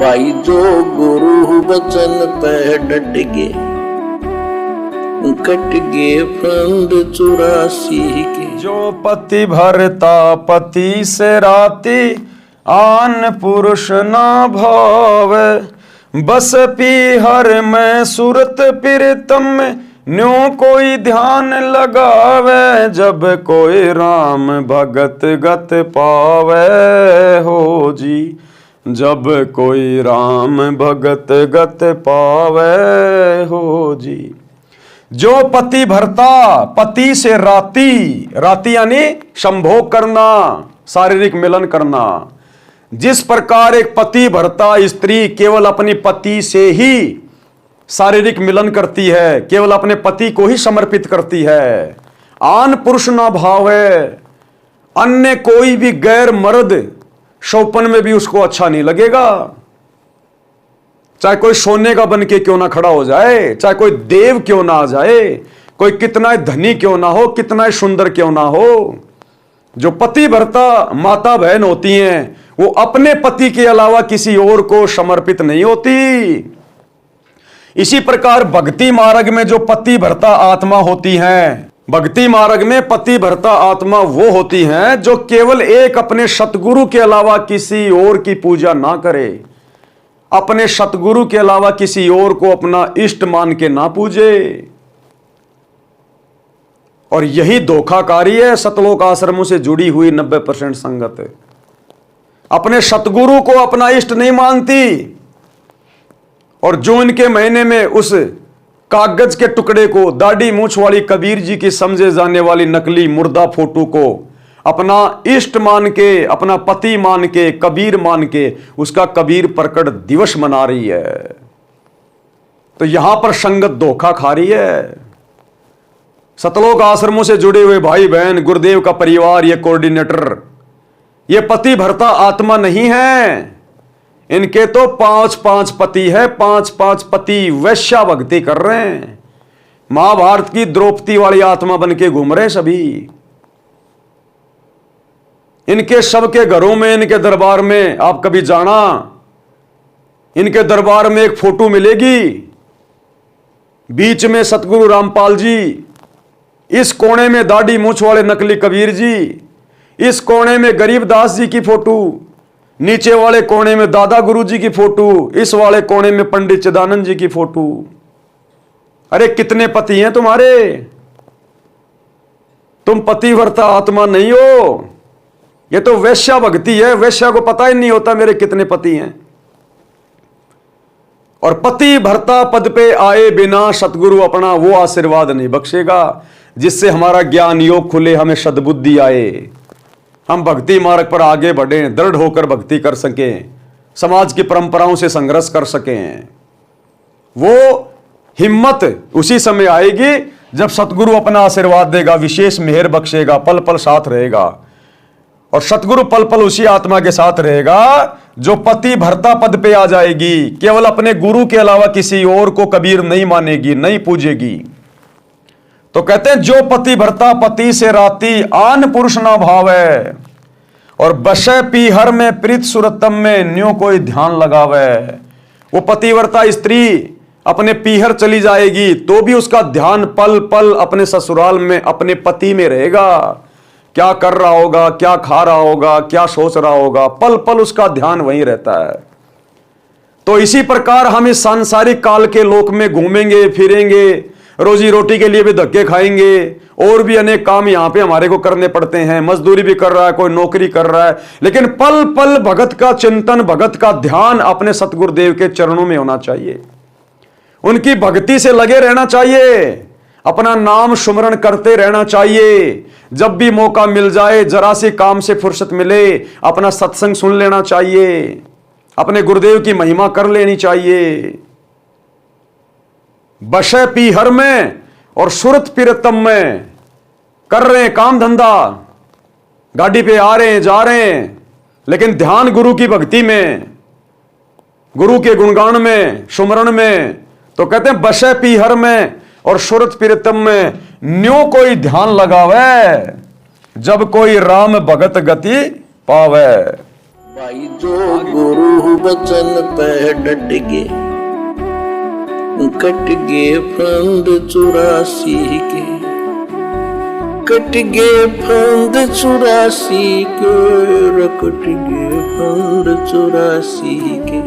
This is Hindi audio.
भाई जो गुरु वचन पे डट गे, कट गे फंद 84 के। जो पति भरता पति से राती, आन पुरुष ना भावे। बस पीहर में सुरत प्रीतम में, न्यों कोई ध्यान लगावे। जब कोई राम भगत गत पावे हो जी, जब कोई राम भगत गत पावे हो जी। जो पति भरता पति से राती, राती यानी संभोग करना, शारीरिक मिलन करना। जिस प्रकार एक पति भरता स्त्री केवल अपनी पति से ही शारीरिक मिलन करती है, केवल अपने पति को ही समर्पित करती है, आन पुरुष ना भावे। अन्य कोई भी गैर मर्द शौपन में भी उसको अच्छा नहीं लगेगा। चाहे कोई सोने का बन के क्यों ना खड़ा हो जाए, चाहे कोई देव क्यों ना आ जाए, कोई कितना धनी क्यों ना हो, कितना सुंदर क्यों ना हो। जो पति भरता माता बहन होती हैं, वो अपने पति के अलावा किसी और को समर्पित नहीं होती। इसी प्रकार भक्ति मार्ग में जो पति भरता आत्मा होती हैं, भक्ति मार्ग में पति भरता आत्मा वो होती हैं जो केवल एक अपने सतगुरु के अलावा किसी और की पूजा ना करे, अपने सतगुरु के अलावा किसी और को अपना इष्ट मान के ना पूजे। और यही धोखाकारी है सतलोक आश्रमों से जुड़ी हुई 90% संगत। अपने सतगुरु को अपना इष्ट नहीं मानती, और जो इनके महीने में उस कागज के टुकड़े को, दाढ़ी मूछ वाली कबीर जी की समझे जाने वाली नकली मुर्दा फोटो को अपना इष्ट मान के, अपना पति मान के, कबीर मान के उसका कबीर प्रकट दिवस मना रही है। तो यहां पर संगत धोखा खा रही है। सतलोक आश्रमों से जुड़े हुए भाई बहन, गुरुदेव का परिवार, ये कोऑर्डिनेटर, ये पति भरता आत्मा नहीं है। इनके तो 5-5 पति है, 5-5 पति वैश्या भक्ति कर रहे हैं। महाभारत की द्रौपदी वाली आत्मा बन के घूम रहे सभी। इनके सबके घरों में, इनके दरबार में आप कभी जाना, इनके दरबार में एक फोटो मिलेगी, बीच में सतगुरु रामपाल जी, इस कोने में दाढ़ी मूछ वाले नकली कबीर जी, इस कोने में गरीबदास जी की फोटो, नीचे वाले कोने में दादा गुरु जी की फोटो, इस वाले कोने में पंडित चिदानंद जी की फोटो। अरे कितने पति हैं तुम्हारे? तुम पतिव्रता आत्मा नहीं हो। ये तो वैश्या भक्ति है। वैश्या को पता ही नहीं होता मेरे कितने पति हैं। और पति भरता पद पे आए बिना सतगुरु अपना वो आशीर्वाद नहीं बख्शेगा जिससे हमारा ज्ञान योग खुले, हमें सद्बुद्धि आए, हम भक्ति मार्ग पर आगे बढ़ें, दृढ़ होकर भक्ति कर सकें, समाज की परंपराओं से संघर्ष कर सकें। वो हिम्मत उसी समय आएगी जब सतगुरु अपना आशीर्वाद देगा, विशेष मेहर बख्शेगा, पल पल साथ रहेगा। और सतगुरु पल पल उसी आत्मा के साथ रहेगा जो पति भरता पद पे आ जाएगी, केवल अपने गुरु के अलावा किसी और को कबीर नहीं मानेगी, नहीं पूजेगी। तो कहते हैं जो पति भरता पति से राती, आन पुरुष ना भावे। और बसे पीहर में प्रीत सुरतम में, न्यों कोई ध्यान लगावे। वो पतिव्रता स्त्री अपने पीहर चली जाएगी तो भी उसका ध्यान पल पल अपने ससुराल में, अपने पति में रहेगा। क्या कर रहा होगा, क्या खा रहा होगा, क्या सोच रहा होगा, पल पल उसका ध्यान वहीं रहता है। तो इसी प्रकार हम इस सांसारिक काल के लोक में घूमेंगे फिरेंगे, रोजी रोटी के लिए भी धक्के खाएंगे, और भी अनेक काम यहां पे हमारे को करने पड़ते हैं। मजदूरी भी कर रहा है, कोई नौकरी कर रहा है, लेकिन पल पल भगत का चिंतन, भगत का ध्यान अपने सतगुरुदेव के चरणों में होना चाहिए। उनकी भक्ति से लगे रहना चाहिए, अपना नाम सुमरण करते रहना चाहिए। जब भी मौका मिल जाए, जरा से काम से फुर्सत मिले, अपना सत्संग सुन लेना चाहिए, अपने गुरुदेव की महिमा कर लेनी चाहिए। बशे पीहर में और सुरत प्रीतम में कर रहे हैं काम धंधा, गाड़ी पे आ रहे हैं जा रहे हैं, लेकिन ध्यान गुरु की भक्ति में, गुरु के गुणगान में, सुमरण में। तो कहते हैं बशे पीहर में और सुरत प्रीतम में, न्यों कोई ध्यान लगावे, जब कोई राम भगत गति पावे। भाई जो गुरु बचन पे डट गे, कट गे फंद 84 के, कट गे फंद 84 के, कट गे फंद 84 के।